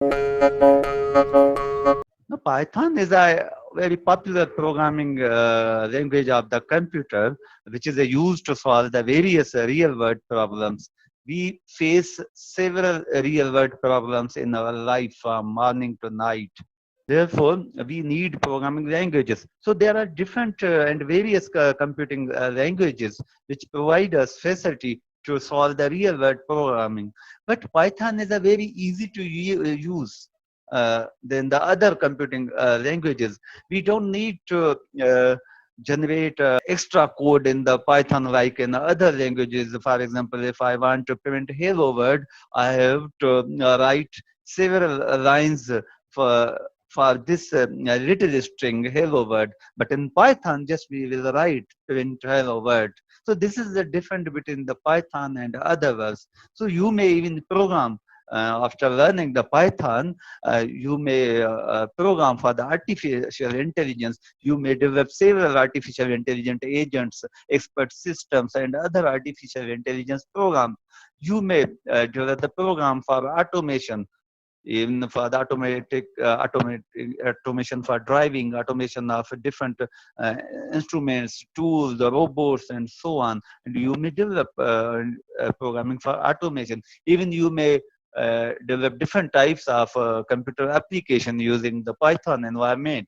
No, Python is a very popular programming language of the computer, which is used to solve the various real-world problems. We face several real-world problems in our life from morning to night. Therefore, we need programming languages. So there are different and various computing languages which provide us facility to solve the real-world programming. But Python is a very easy to use than the other computing languages. We don't need to generate extra code in the Python like in other languages. For example, if I want to print hello world, I have to write several lines for this little string hello word. But in Python, just we will write print hello word. So this is the difference between the Python and other words. So you may even program after learning the Python, you may program for the artificial intelligence. You may develop several artificial intelligent agents, expert systems, and other artificial intelligence programs. You may develop the program for automation, even for the automation for driving, automation of different instruments, tools, robots, and so on. And you may develop programming for automation. Even you may develop different types of computer application using the Python environment.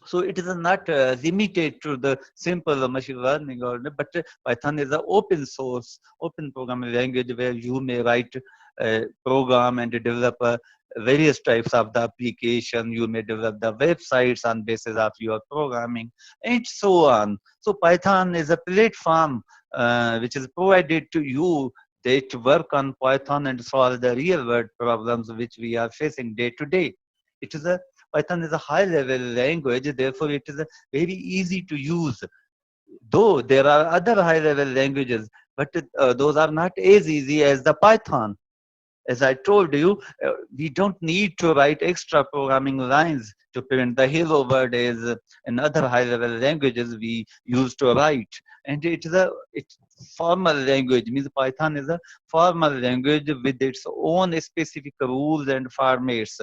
So it is not limited to the simple machine learning, but Python is an open source, open programming language where you may write a program and develop various types of the application. You may develop the websites on basis of your programming and so on. So Python is a platform which is provided to you that work on Python and solve the real world problems which we are facing day to day. It is a Python is a high level language, therefore it is very easy to use. Though there are other high level languages, but those are not as easy as the Python. As I told you, we don't need to write extra programming lines to print the hello word as in other high level languages we used to write. And it's formal language, means Python is a formal language with its own specific rules and formats.